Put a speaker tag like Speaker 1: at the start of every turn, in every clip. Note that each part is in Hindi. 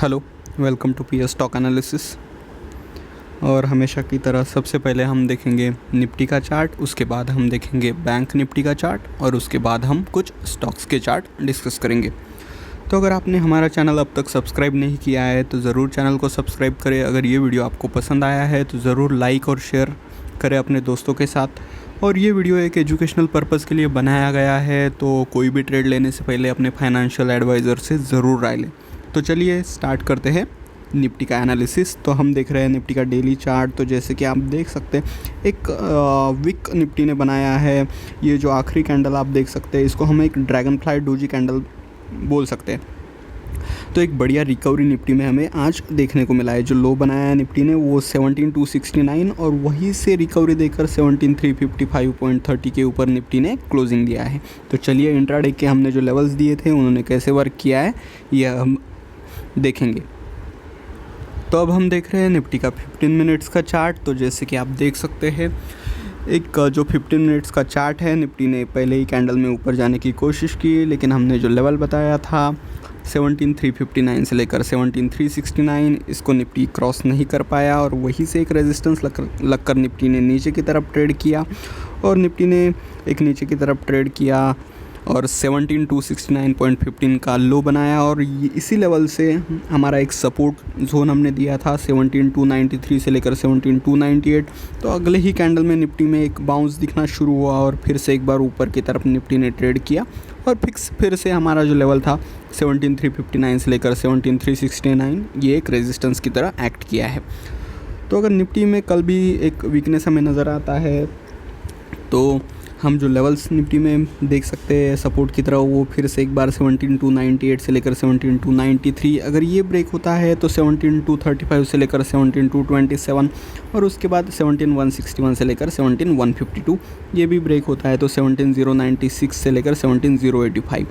Speaker 1: Hello, welcome to PS stock analysis. और हमेशा की तरह सबसे पहले हम देखेंगे निफ्टी का चार्ट, उसके बाद हम देखेंगे बैंक निफ्टी का चार्ट और उसके बाद हम कुछ स्टॉक्स के चार्ट डिस्कस करेंगे। तो अगर आपने हमारा चैनल अब तक सब्सक्राइब नहीं किया है तो ज़रूर चैनल को सब्सक्राइब करें। अगर ये वीडियो आपको पसंद आया है तो ज़रूर लाइक और शेयर करें अपने दोस्तों के साथ। और ये वीडियो एक एजुकेशनल पर्पज़ के लिए बनाया गया है, तो कोई भी ट्रेड लेने से पहले अपने फाइनेंशियल एडवाइज़र से ज़रूर राय लें। तो चलिए स्टार्ट करते हैं निफ्टी का एनालिसिस। तो हम देख रहे हैं निफ्टी का डेली चार्ट। तो जैसे कि आप देख सकते हैं एक विक निफ्टी ने बनाया है। ये जो आखिरी कैंडल आप देख सकते हैं, इसको हम एक ड्रैगन फ्लाई डोजी कैंडल बोल सकते हैं। तो एक बढ़िया रिकवरी निफ्टी में हमें आज देखने को मिला है। जो लो बनाया है निफ्टी ने वो 17,269 और वहीं से रिकवरी देकर 17,355.30 के ऊपर निफ्टी ने क्लोजिंग दिया है। तो चलिए इंट्राडे के हमने जो लेवल्स दिए थे उन्होंने कैसे वर्क किया है यह हम देखेंगे। तो अब हम देख रहे हैं निफ्टी का 15 मिनट्स का चार्ट। तो जैसे कि आप देख सकते हैं एक जो 15 मिनट्स का चार्ट है, निफ्टी ने पहले ही कैंडल में ऊपर जाने की कोशिश की, लेकिन हमने जो लेवल बताया था 17,359 से लेकर 17,369 इसको निफ्टी क्रॉस नहीं कर पाया और वहीं से एक रेजिस्टेंस लगकर निफ्टी ने नीचे की तरफ ट्रेड किया और निफ्टी ने एक नीचे की तरफ ट्रेड किया और 17,269.15 का लो बनाया। और इसी लेवल से हमारा एक सपोर्ट जोन हमने दिया था 17,293 से लेकर 17,298। तो अगले ही कैंडल में निफ्टी में एक बाउंस दिखना शुरू हुआ और फिर से एक बार ऊपर की तरफ निफ्टी ने ट्रेड किया और फिर से हमारा जो लेवल था 17,359 से लेकर 17,369 ये एक रेजिस्टेंस की तरह एक्ट किया है। तो अगर निफ्टी में कल भी एक वीकनेस हमें नज़र आता है तो हम जो लेवल्स निफ्टी में देख सकते हैं सपोर्ट की तरह, वो फिर से एक बार 17,298 से लेकर 17,293 अगर ये ब्रेक होता है तो 17,235 से लेकर 17,227 और उसके बाद 17,161 से लेकर 17,152 ये भी ब्रेक होता है तो 17,096 से लेकर 17,085।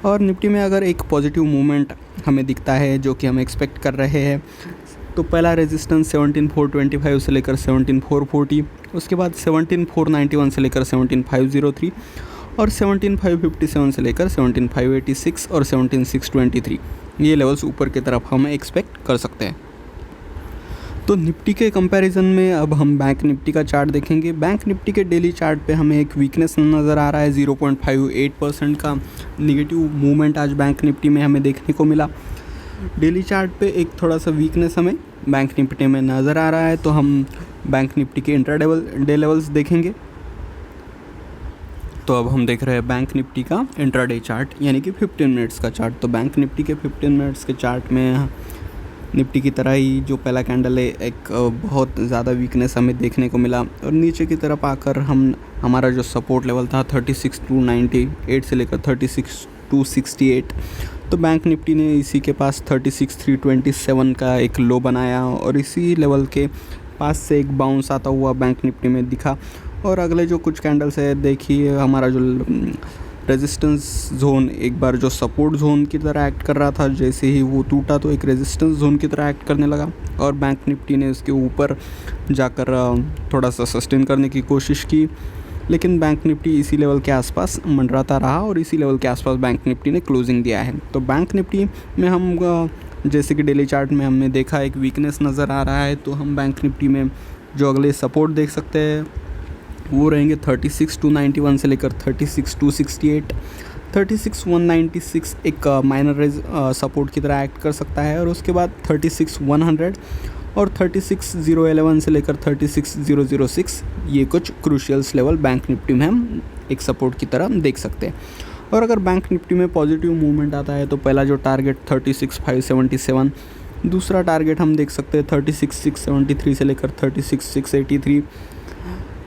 Speaker 1: और निफ्टी में अगर एक पॉजिटिव मूवमेंट हमें दिखता है जो कि हम एक्सपेक्ट कर रहे हैं, तो पहला रेजिस्टेंस 17,425 से लेकर 17,440, उसके बाद 17,491 से लेकर 17,503 और 17,557 से लेकर 17,586 और 17,623 ये लेवल्स ऊपर की तरफ हम एक्सपेक्ट कर सकते हैं। तो निफ्टी के कंपैरिजन में अब हम बैंक निफ्टी का चार्ट देखेंगे। बैंक निफ्टी के डेली चार्ट पे हमें एक वीकनेस नज़र आ रहा है। 0.58% का निगेटिव मूवमेंट आज बैंक निफ्टी में हमें देखने को मिला। डेली चार्ट पे एक थोड़ा सा वीकनेस हमें बैंक निफ्टी में नज़र आ रहा है। तो हम बैंक निफ्टी के इंट्राडे लेवल्स देखेंगे। तो अब हम देख रहे हैं बैंक निफ्टी का इंट्राडे चार्ट यानी कि 15 मिनट्स का चार्ट। तो बैंक निफ्टी के 15 मिनट्स के चार्ट में निफ्टी की तरह ही जो पहला कैंडल है एक बहुत ज़्यादा वीकनेस हमें देखने को मिला और नीचे की तरफ आकर हमारा जो सपोर्ट लेवल था 36,298 से लेकर 36,268, तो बैंक निफ्टी ने इसी के पास 36,327 का एक लो बनाया और इसी लेवल के पास से एक बाउंस आता हुआ बैंक निफ्टी में दिखा। और अगले जो कुछ कैंडल्स है देखिए, हमारा जो रेजिस्टेंस जोन एक बार जो सपोर्ट जोन की तरह एक्ट कर रहा था, जैसे ही वो टूटा तो एक रेजिस्टेंस जोन की तरह एक्ट करने लगा और बैंक निफ्टी ने उसके ऊपर जाकर थोड़ा सा सस्टेन करने की कोशिश की, लेकिन बैंक निफ्टी इसी लेवल के आसपास मंडराता रहा और इसी लेवल के आसपास बैंक निफ्टी ने क्लोजिंग दिया है। तो बैंक निफ्टी में हम जैसे कि डेली चार्ट में हमने देखा एक वीकनेस नज़र आ रहा है, तो हम बैंक निफ्टी में जो अगले सपोर्ट देख सकते हैं वो रहेंगे 36,291 से लेकर 36,268। 36,196 एक माइनर सपोर्ट की तरह एक्ट कर सकता है और उसके बाद 36,100 और 36,011 से लेकर 36,006 ये कुछ क्रूशियल्स लेवल बैंक निफ्टी में हम एक सपोर्ट की तरह देख सकते हैं। और अगर बैंक निफ्टी में पॉजिटिव मूवमेंट आता है तो पहला जो टारगेट 36,577, दूसरा टारगेट हम देख सकते हैं 36,673 से लेकर 36,683,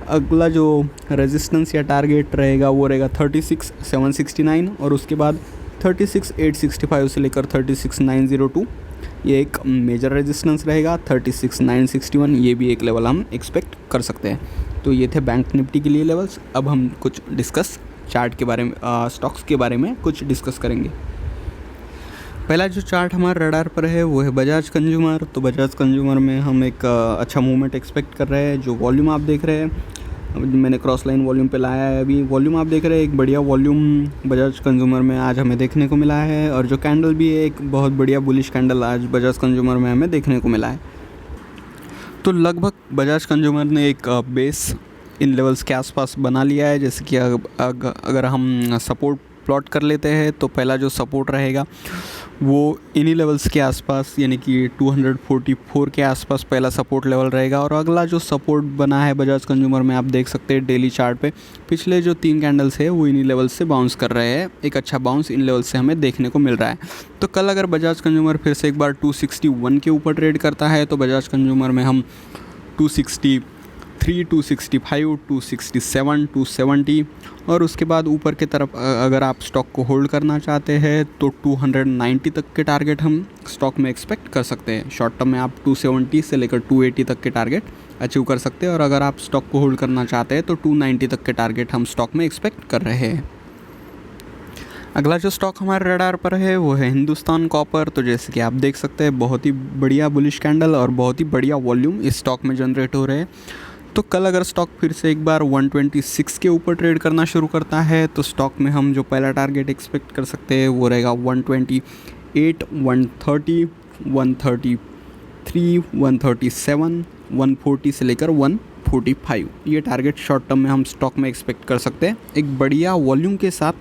Speaker 1: अगला जो रेजिस्टेंस या टारगेट रहेगा वो रहेगा 36,769 और उसके बाद 36,865 से लेकर 36,902 ये एक मेजर रेजिस्टेंस रहेगा। 36,961 ये भी एक लेवल हम एक्सपेक्ट कर सकते हैं। तो ये थे बैंक निफ्टी के लिए लेवल्स। अब हम कुछ डिस्कस चार्ट के बारे में, स्टॉक्स के बारे में कुछ डिस्कस करेंगे। पहला जो चार्ट हमारे रडार पर है वो है बजाज कंज्यूमर। तो बजाज कंज्यूमर में हम एक अच्छा मूवमेंट एक्सपेक्ट कर रहे हैं। जो वॉल्यूम आप देख रहे हैं मैंने क्रॉस लाइन वॉल्यूम पे लाया है। अभी वॉल्यूम आप देख रहे हैं, एक बढ़िया वॉल्यूम बजाज कंज्यूमर में आज हमें देखने को मिला है, और जो कैंडल भी है एक बहुत बढ़िया बुलिश कैंडल आज बजाज कंज्यूमर में हमें देखने को मिला है। तो लगभग बजाज कंज्यूमर ने एक बेस इन लेवल्स के आसपास बना लिया है। जैसे कि अगर हम सपोर्ट प्लॉट कर लेते हैं तो पहला जो सपोर्ट रहेगा वो इन्हीं लेवल्स के आसपास, यानी कि 244 के आसपास पहला सपोर्ट लेवल रहेगा। और अगला जो सपोर्ट बना है बजाज कंज्यूमर में, आप देख सकते हैं डेली चार्ट पे पिछले जो 3 कैंडल्स है वो इन्हीं लेवल्स से बाउंस कर रहे हैं। एक अच्छा बाउंस इन लेवल से हमें देखने को मिल रहा है। तो कल अगर बजाज कंज्यूमर फिर से एक बार 261 के ऊपर ट्रेड करता है तो बजाज कंज्यूमर में हम 263, 265, 267, 270 और उसके बाद ऊपर की तरफ अगर आप स्टॉक को होल्ड करना चाहते हैं तो 290 तक के टारगेट हम स्टॉक में एक्सपेक्ट कर सकते हैं। शॉर्ट टर्म में आप 270 से लेकर 280 तक के टारगेट अचीव कर सकते हैं, और अगर आप स्टॉक को होल्ड करना चाहते हैं तो 290 तक के टारगेट हम स्टॉक में एक्सपेक्ट कर रहे हैं। अगला जो स्टॉक हमारे रडार पर है वो है हिंदुस्तान कॉपर। तो जैसे कि आप देख सकते हैं बहुत ही बढ़िया बुलिश कैंडल और बहुत ही बढ़िया वॉल्यूम इस स्टॉक में जनरेट हो रहे हैं। तो कल अगर स्टॉक फिर से एक बार 126 के ऊपर ट्रेड करना शुरू करता है तो स्टॉक में हम जो पहला टारगेट एक्सपेक्ट कर सकते हैं वो रहेगा 128, 130, 133, 137, 140 से लेकर 145। ये टारगेट शॉर्ट टर्म में हम स्टॉक में एक्सपेक्ट कर सकते हैं। एक बढ़िया वॉल्यूम के साथ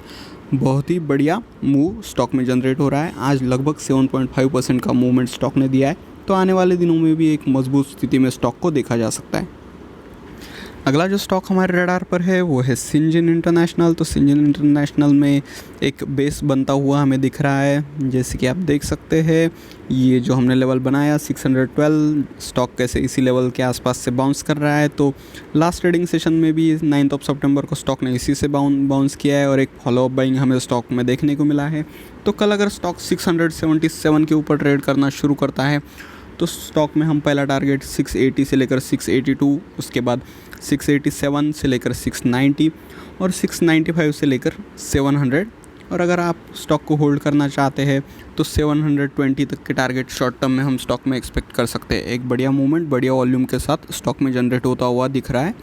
Speaker 1: बहुत ही बढ़िया मूव स्टॉक में जनरेट हो रहा है। आज लगभग 7.5% का मूवमेंट स्टॉक ने दिया है, तो आने वाले दिनों में भी एक मजबूत स्थिति में स्टॉक को देखा जा सकता है। अगला जो स्टॉक हमारे रडार पर है वो है सिंजन इंटरनेशनल। तो सिंजन इंटरनेशनल में एक बेस बनता हुआ हमें दिख रहा है। जैसे कि आप देख सकते हैं ये जो हमने लेवल बनाया 612, स्टॉक कैसे इसी लेवल के आसपास से बाउंस कर रहा है। तो लास्ट ट्रेडिंग सेशन में भी 9 सितंबर को स्टॉक ने इसी से बाउंस किया है और एक फॉलोअप बाइंग हमें स्टॉक में देखने को मिला है। तो कल अगर स्टॉक 677 के ऊपर ट्रेड करना शुरू करता है तो स्टॉक में हम पहला टारगेट 680 से लेकर 682, उसके बाद 687 से लेकर 690 और 695 से लेकर 700। और अगर आप स्टॉक को होल्ड करना चाहते हैं तो 720 तक के टारगेट शॉर्ट टर्म में हम स्टॉक में एक्सपेक्ट कर सकते हैं। एक बढ़िया मूवमेंट बढ़िया वॉल्यूम के साथ स्टॉक में जनरेट होता हुआ दिख रहा है।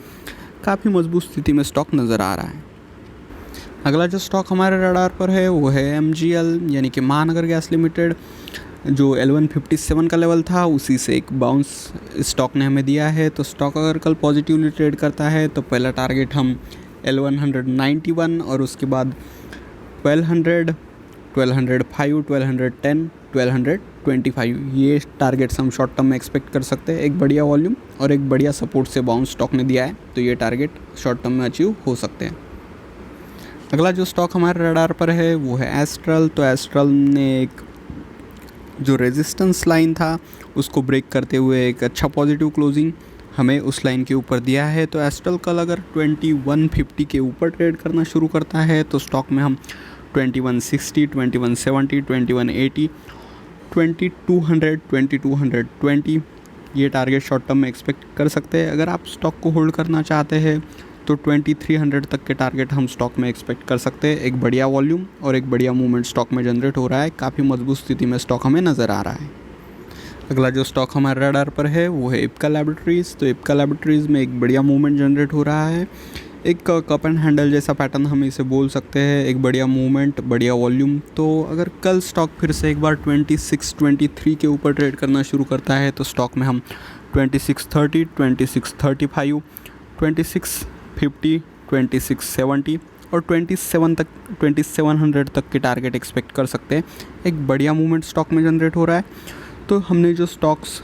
Speaker 1: काफ़ी मजबूत स्थिति में स्टॉक नज़र आ रहा है। अगला जो स्टॉक हमारे रडार पर है वो है MGL यानी कि महानगर गैस लिमिटेड। जो L157 का लेवल था उसी से एक बाउंस स्टॉक ने हमें दिया है। तो स्टॉक अगर कल पॉजिटिवली ट्रेड करता है तो पहला टारगेट हम L191 और उसके बाद 1200, 1205, 1210, 1225 ये टारगेट्स हम शॉर्ट टर्म में एक्सपेक्ट कर सकते हैं। एक बढ़िया वॉल्यूम और एक बढ़िया सपोर्ट से बाउंस स्टॉक ने दिया है, तो ये टारगेट शॉर्ट टर्म में अचीव हो सकते हैं। अगला जो स्टॉक हमारे रडार पर है वो है एस्ट्रल। तो एस्ट्रल ने एक जो रेजिस्टेंस लाइन था उसको ब्रेक करते हुए एक अच्छा पॉजिटिव क्लोजिंग हमें उस लाइन के ऊपर दिया है। तो एस्ट्रल कल अगर 2150 के ऊपर ट्रेड करना शुरू करता है तो स्टॉक में हम 2160, 2170, 2180, 2200, 2220 ये टारगेट शॉर्ट टर्म में एक्सपेक्ट कर सकते हैं। अगर आप स्टॉक को होल्ड करना चाहते हैं तो 2300 तक के टारगेट हम स्टॉक में एक्सपेक्ट कर सकते हैं। एक बढ़िया वॉल्यूम और एक बढ़िया मूवमेंट स्टॉक में जनरेट हो रहा है। काफ़ी मजबूत स्थिति में स्टॉक हमें नज़र आ रहा है। अगला जो स्टॉक हमारे रडार पर है वो है इप्का लैबोरेटरीज़। तो इप्का लैबोरेटरीज़ में एक बढ़िया मूवमेंट जनरेट हो रहा है। एक कप एंड हैंडल जैसा पैटर्न हम इसे बोल सकते हैं। एक बढ़िया मूवमेंट बढ़िया वॉल्यूम। तो अगर कल स्टॉक फिर से एक बार 2623 के ऊपर ट्रेड करना शुरू करता है तो स्टॉक में हम 2630, 2635, 2650, 2670 और 2700 तक के टारगेट एक्सपेक्ट कर सकते हैं। एक बढ़िया मूवमेंट स्टॉक में जनरेट हो रहा है। तो हमने जो स्टॉक्स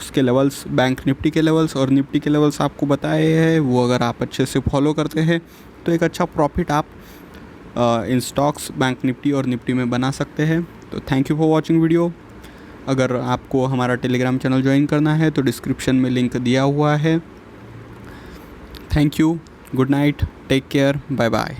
Speaker 1: के लेवल्स, बैंक निफ्टी के लेवल्स और निफ्टी के लेवल्स आपको बताए हैं, वो अगर आप अच्छे से फॉलो करते हैं तो एक अच्छा प्रॉफिट आप इन स्टॉक्स, बैंक निफ्टी और निफ्टी में बना सकते हैं। तो thank you for watching video. अगर आपको हमारा टेलीग्राम चैनल ज्वाइन करना है तो डिस्क्रिप्शन में लिंक दिया हुआ है। Thank you, good night, take care, bye bye.